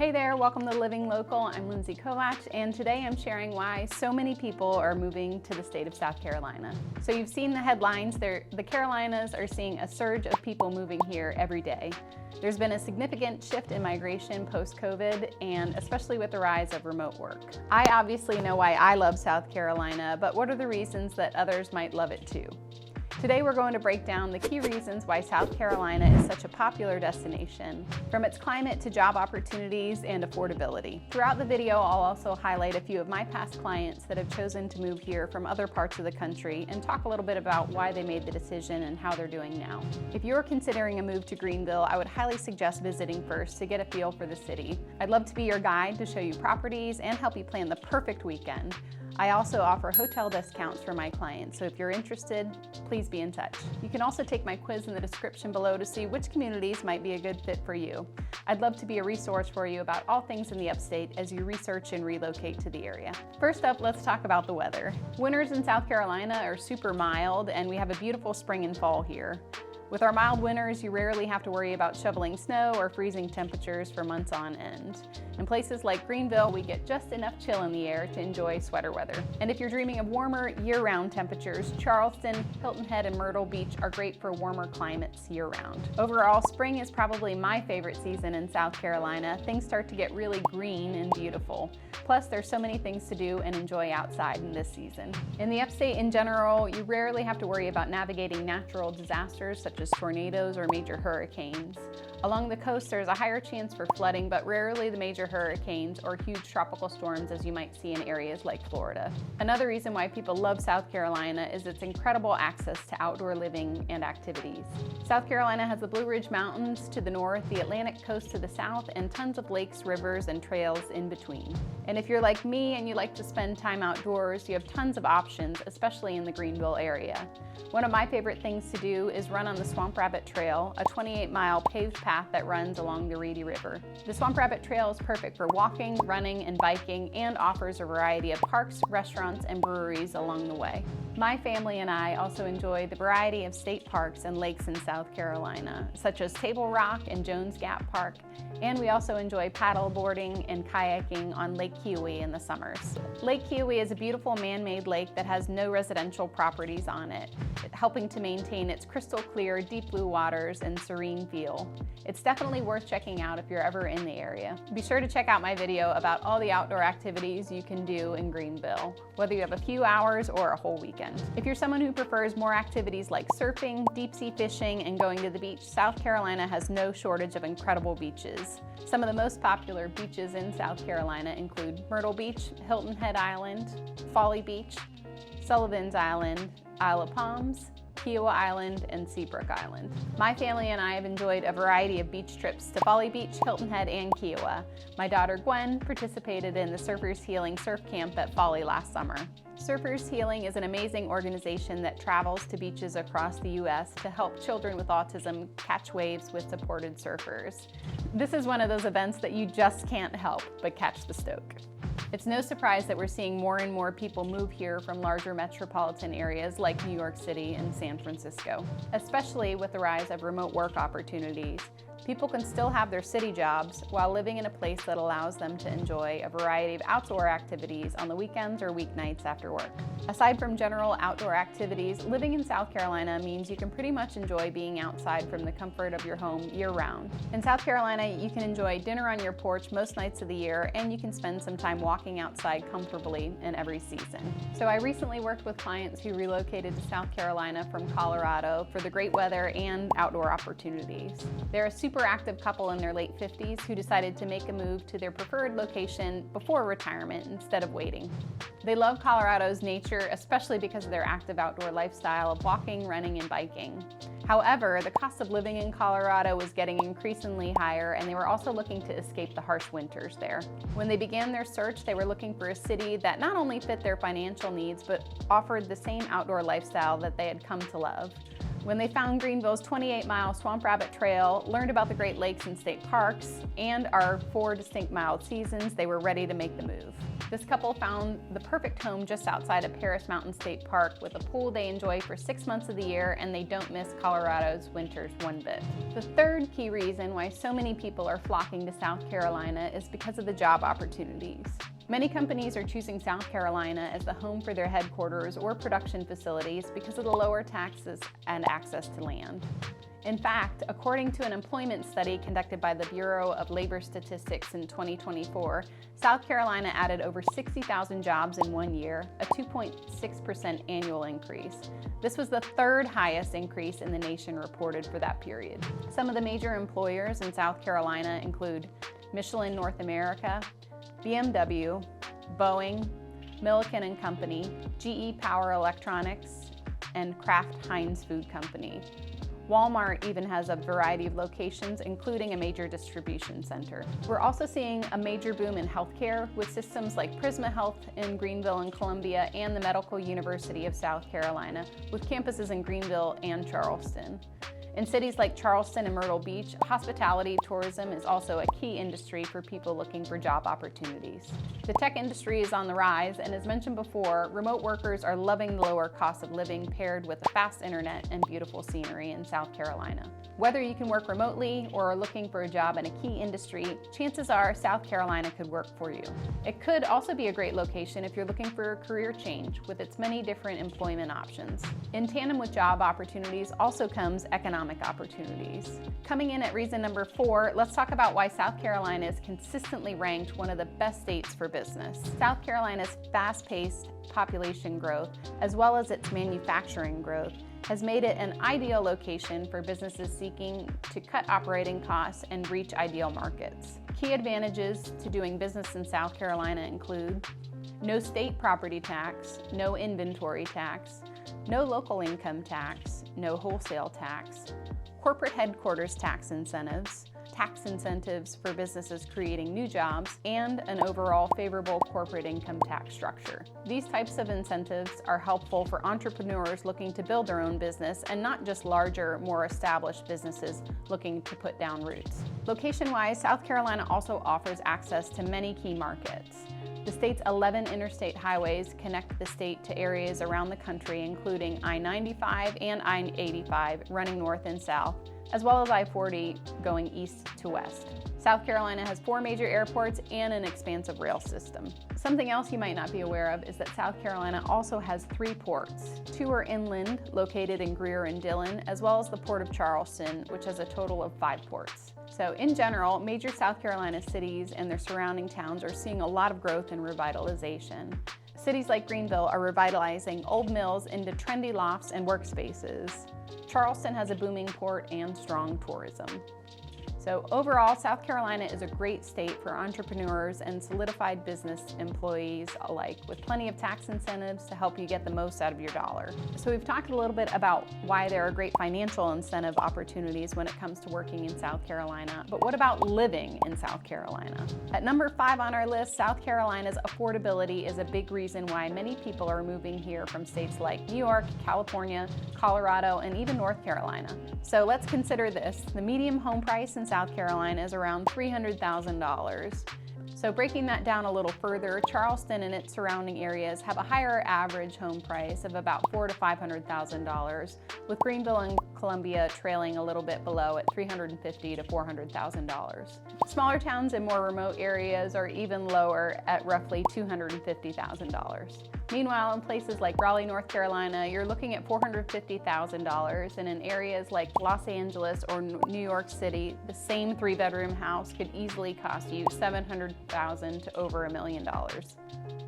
Hey there, welcome to Living Local. I'm Lindsay Kovach, and today I'm sharing why so many people are moving to the state of South Carolina. So you've seen the headlines, the Carolinas are seeing a surge of people moving here every day. There's been a significant shift in migration post-COVID, and especially with the rise of remote work. I obviously know why I love South Carolina, but what are the reasons that others might love it too? Today we're going to break down the key reasons why South Carolina is such a popular destination, from its climate to job opportunities and affordability. Throughout the video, I'll also highlight a few of my past clients that have chosen to move here from other parts of the country and talk a little bit about why they made the decision and how they're doing now. If you're considering a move to Greenville, I would highly suggest visiting first to get a feel for the city. I'd love to be your guide to show you properties and help you plan the perfect weekend. I also offer hotel discounts for my clients, so if you're interested, please be in touch. You can also take my quiz in the description below to see which communities might be a good fit for you. I'd love to be a resource for you about all things in the upstate as you research and relocate to the area. First up, let's talk about the weather. Winters in South Carolina are super mild, and we have a beautiful spring and fall here. With our mild winters, you rarely have to worry about shoveling snow or freezing temperatures for months on end. In places like Greenville, we get just enough chill in the air to enjoy sweater weather. And if you're dreaming of warmer year-round temperatures, Charleston, Hilton Head, and Myrtle Beach are great for warmer climates year-round. Overall, spring is probably my favorite season in South Carolina. Things start to get really green and beautiful. Plus, there's so many things to do and enjoy outside in this season. In the upstate in general, you rarely have to worry about navigating natural disasters such as tornadoes or major hurricanes. Along the coast, there's a higher chance for flooding, but rarely the major hurricanes or huge tropical storms as you might see in areas like Florida. Another reason why people love South Carolina is its incredible access to outdoor living and activities. South Carolina has the Blue Ridge Mountains to the north, the Atlantic coast to the south, and tons of lakes, rivers, and trails in between. And if you're like me and you like to spend time outdoors, you have tons of options, especially in the Greenville area. One of my favorite things to do is run on the Swamp Rabbit Trail, a 28-mile paved path that runs along the Reedy River. The Swamp Rabbit Trail is perfect for walking, running, and biking, and offers a variety of parks, restaurants, and breweries along the way. My family and I also enjoy the variety of state parks and lakes in South Carolina, such as Table Rock and Jones Gap Park, and we also enjoy paddle boarding and kayaking on Lake Keowee in the summers. Lake Keowee is a beautiful man-made lake that has no residential properties on it, helping to maintain its crystal clear, deep blue waters and serene feel. It's definitely worth checking out if you're ever in the area. Be sure to check out my video about all the outdoor activities you can do in Greenville, whether you have a few hours or a whole weekend. If you're someone who prefers more activities like surfing, deep sea fishing, and going to the beach, South Carolina has no shortage of incredible beaches. Some of the most popular beaches in South Carolina include Myrtle Beach, Hilton Head Island, Folly Beach, Sullivan's Island, Isle of Palms, Kiowa Island, and Seabrook Island. My family and I have enjoyed a variety of beach trips to Folly Beach, Hilton Head, and Kiowa. My daughter Gwen participated in the Surfers Healing Surf Camp at Folly last summer. Surfers Healing is an amazing organization that travels to beaches across the U.S. to help children with autism catch waves with supported surfers. This is one of those events that you just can't help but catch the stoke. It's no surprise that we're seeing more and more people move here from larger metropolitan areas like New York City and San Francisco, especially with the rise of remote work opportunities. People can still have their city jobs while living in a place that allows them to enjoy a variety of outdoor activities on the weekends or weeknights after work. Aside from general outdoor activities, living in South Carolina means you can pretty much enjoy being outside from the comfort of your home year-round. In South Carolina, you can enjoy dinner on your porch most nights of the year, and you can spend some time walking outside comfortably in every season. So I recently worked with clients who relocated to South Carolina from Colorado for the great weather and outdoor opportunities. They're a super active couple in their late 50s who decided to make a move to their preferred location before retirement instead of waiting. They love Colorado's nature, especially because of their active outdoor lifestyle of walking, running, and biking. However, the cost of living in Colorado was getting increasingly higher, and they were also looking to escape the harsh winters there. When they began their search, they were looking for a city that not only fit their financial needs, but offered the same outdoor lifestyle that they had come to love. When they found Greenville's 28-mile Swamp Rabbit Trail, learned about the Great Lakes and state parks, and our 4 distinct mild seasons, they were ready to make the move. This couple found the perfect home just outside of Paris Mountain State Park with a pool they enjoy for 6 months of the year, and they don't miss Colorado's winters one bit. The third key reason why so many people are flocking to South Carolina is because of the job opportunities. Many companies are choosing South Carolina as the home for their headquarters or production facilities because of the lower taxes and access to land. In fact, according to an employment study conducted by the Bureau of Labor Statistics in 2024, South Carolina added over 60,000 jobs in 1 year, a 2.6% annual increase. This was the 3rd highest increase in the nation reported for that period. Some of the major employers in South Carolina include Michelin North America, BMW, Boeing, Milliken and Company, GE Power Electronics, and Kraft Heinz Food Company. Walmart even has a variety of locations, including a major distribution center. We're also seeing a major boom in healthcare with systems like Prisma Health in Greenville and Columbia and the Medical University of South Carolina, with campuses in Greenville and Charleston. In cities like Charleston and Myrtle Beach, hospitality tourism is also a key industry for people looking for job opportunities. The tech industry is on the rise, and as mentioned before, remote workers are loving the lower cost of living paired with a fast internet and beautiful scenery in South Carolina. Whether you can work remotely or are looking for a job in a key industry, chances are South Carolina could work for you. It could also be a great location if you're looking for a career change with its many different employment options. In tandem with job opportunities also comes economic opportunities. Coming in at reason number 4, let's talk about why South Carolina is consistently ranked one of the best states for business. South Carolina's fast-paced population growth, as well as its manufacturing growth, has made it an ideal location for businesses seeking to cut operating costs and reach ideal markets. Key advantages to doing business in South Carolina include no state property tax, no inventory tax, no local income tax, no wholesale tax, corporate headquarters tax incentives for businesses creating new jobs, and an overall favorable corporate income tax structure. These types of incentives are helpful for entrepreneurs looking to build their own business and not just larger, more established businesses looking to put down roots. Location-wise, South Carolina also offers access to many key markets. The state's 11 interstate highways connect the state to areas around the country, including I-95 and I-85 running north and south, as well as I-40 going east to west. South Carolina has 4 major airports and an expansive rail system. Something else you might not be aware of is that South Carolina also has 3 ports. 2 are inland, located in Greer and Dillon, as well as the Port of Charleston, which has a total of 5 ports. So in general, major South Carolina cities and their surrounding towns are seeing a lot of growth and revitalization. Cities like Greenville are revitalizing old mills into trendy lofts and workspaces. Charleston has a booming port and strong tourism. So overall, South Carolina is a great state for entrepreneurs and solidified business employees alike, with plenty of tax incentives to help you get the most out of your dollar. So we've talked a little bit about why there are great financial incentive opportunities when it comes to working in South Carolina, but what about living in South Carolina? At number 5 on our list, South Carolina's affordability is a big reason why many people are moving here from states like New York, California, Colorado, and even North Carolina. So let's consider this. The median home price in South Carolina is around $300,000. So breaking that down a little further, Charleston and its surrounding areas have a higher average home price of about $400,000 to $500,000, with Greenville and Columbia trailing a little bit below at $350,000 to $400,000. Smaller towns in more remote areas are even lower at roughly $250,000. Meanwhile, in places like Raleigh, North Carolina, you're looking at $450,000, and in areas like Los Angeles or New York City, the same 3-bedroom house could easily cost you $700,000 to over $1 million.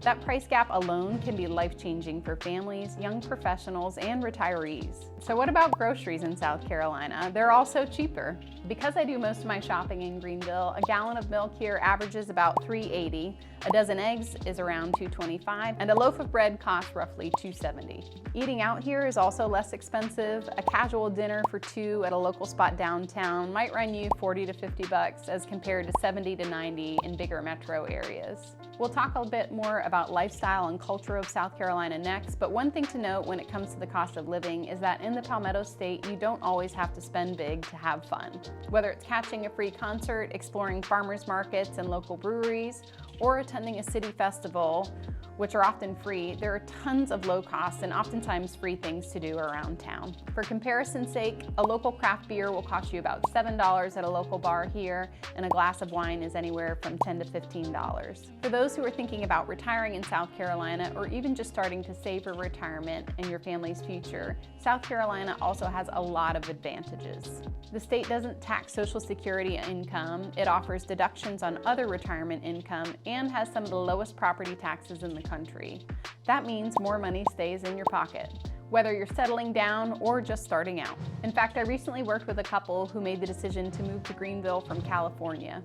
That price gap alone can be life-changing for families, young professionals, and retirees. So what about groceries in South Carolina? They're also cheaper. Because I do most of my shopping in Greenville, a gallon of milk here averages about $3.80, a dozen eggs is around $2.25, and a loaf of bread costs roughly $2.70. Eating out here is also less expensive. A casual dinner for two at a local spot downtown might run you $40 to $50 as compared to $70 to $90 in bigger metro areas. We'll talk a bit more about lifestyle and culture of South Carolina next, but one thing to note when it comes to the cost of living is that in the Palmetto State, you don't always have to spend big to have fun. Whether it's catching a free concert, exploring farmers markets and local breweries, or attending a city festival, which are often free, there are tons of low cost and oftentimes free things to do around town. For comparison's sake, a local craft beer will cost you about $7 at a local bar here, and a glass of wine is anywhere from $10 to $15. For those who are thinking about retiring in South Carolina or even just starting to save for retirement and your family's future, South Carolina also has a lot of advantages. The state doesn't tax Social Security income, it offers deductions on other retirement income, and has some of the lowest property taxes in the country. That means more money stays in your pocket, whether you're settling down or just starting out. In fact, I recently worked with a couple who made the decision to move to Greenville from California.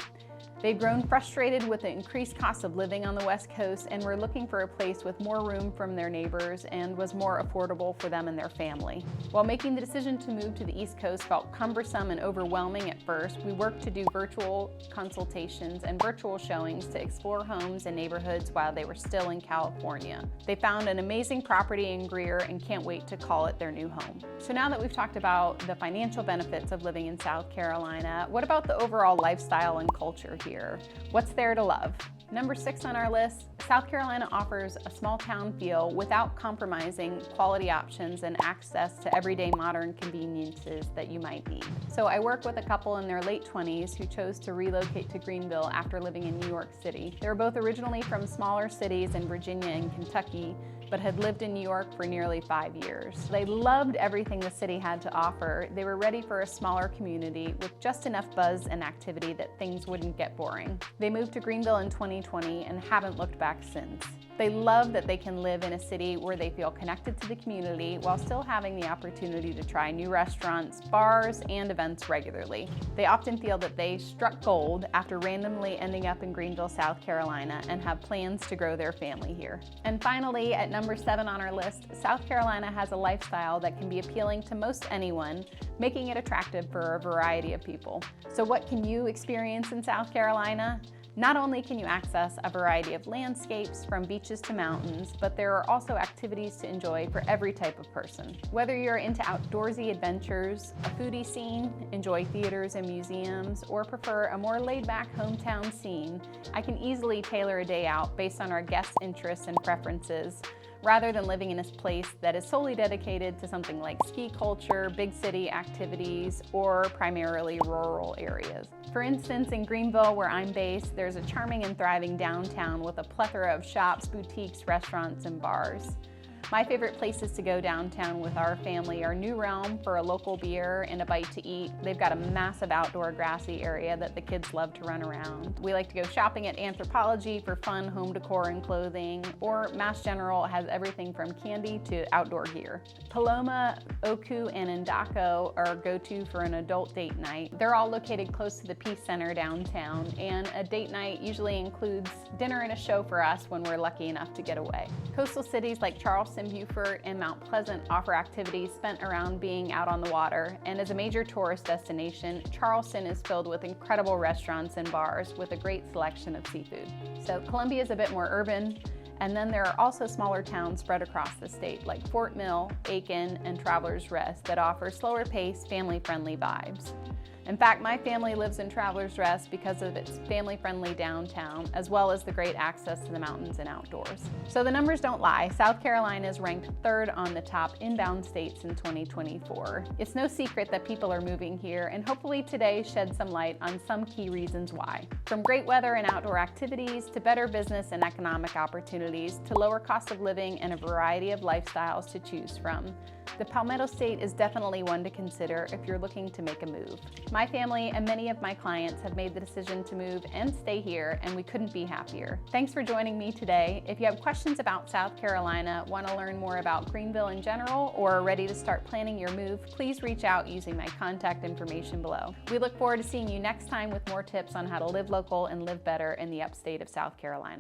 They've grown frustrated with the increased cost of living on the West Coast and were looking for a place with more room from their neighbors and was more affordable for them and their family. While making the decision to move to the East Coast felt cumbersome and overwhelming at first, we worked to do virtual consultations and virtual showings to explore homes and neighborhoods while they were still in California. They found an amazing property in Greer and can't wait to call it their new home. So now that we've talked about the financial benefits of living in South Carolina, what about the overall lifestyle and culture here? What's there to love? Number 6 on our list, South Carolina offers a small town feel without compromising quality options and access to everyday modern conveniences that you might need. So I work with a couple in their late 20s who chose to relocate to Greenville after living in New York City. They were both originally from smaller cities in Virginia and Kentucky, but had lived in New York for nearly 5 years. They loved everything the city had to offer. They were ready for a smaller community with just enough buzz and activity that things wouldn't get boring. They moved to Greenville in 2020 and haven't looked back since. They love that they can live in a city where they feel connected to the community while still having the opportunity to try new restaurants, bars, and events regularly. They often feel that they struck gold after randomly ending up in Greenville, South Carolina, and have plans to grow their family here. And finally, at number 7 on our list, South Carolina has a lifestyle that can be appealing to most anyone, making it attractive for a variety of people. So what can you experience in South Carolina? Not only can you access a variety of landscapes from beaches to mountains, but there are also activities to enjoy for every type of person. Whether you're into outdoorsy adventures, a foodie scene, enjoy theaters and museums, or prefer a more laid-back hometown scene, I can easily tailor a day out based on our guests' interests and preferences, rather than living in a place that is solely dedicated to something like ski culture, big city activities, or primarily rural areas. For instance, in Greenville, where I'm based, there's a charming and thriving downtown with a plethora of shops, boutiques, restaurants, and bars. My favorite places to go downtown with our family are New Realm for a local beer and a bite to eat. They've got a massive outdoor grassy area that the kids love to run around. We like to go shopping at Anthropologie for fun home decor and clothing, or Mass General has everything from candy to outdoor gear. Paloma, Oku, and Endako are go-to for an adult date night. They're all located close to the Peace Center downtown, and a date night usually includes dinner and a show for us when we're lucky enough to get away. Coastal cities like Charleston, Beaufort, and Mount Pleasant offer activities spent around being out on the water, and as a major tourist destination, Charleston is filled with incredible restaurants and bars with a great selection of seafood. So Columbia is a bit more urban, and then there are also smaller towns spread across the state like Fort Mill, Aiken, and Travelers Rest that offer slower paced, family-friendly vibes. In fact, my family lives in Travelers Rest because of its family-friendly downtown, as well as the great access to the mountains and outdoors. So the numbers don't lie. South Carolina is ranked 3rd on the top inbound states in 2024. It's no secret that people are moving here, and hopefully today sheds some light on some key reasons why. From great weather and outdoor activities, to better business and economic opportunities, to lower cost of living and a variety of lifestyles to choose from, the Palmetto State is definitely one to consider if you're looking to make a move. My family and many of my clients have made the decision to move and stay here, and we couldn't be happier. Thanks for joining me today. If you have questions about South Carolina, want to learn more about Greenville in general, or are ready to start planning your move, please reach out using my contact information below. We look forward to seeing you next time with more tips on how to live local and live better in the upstate of South Carolina.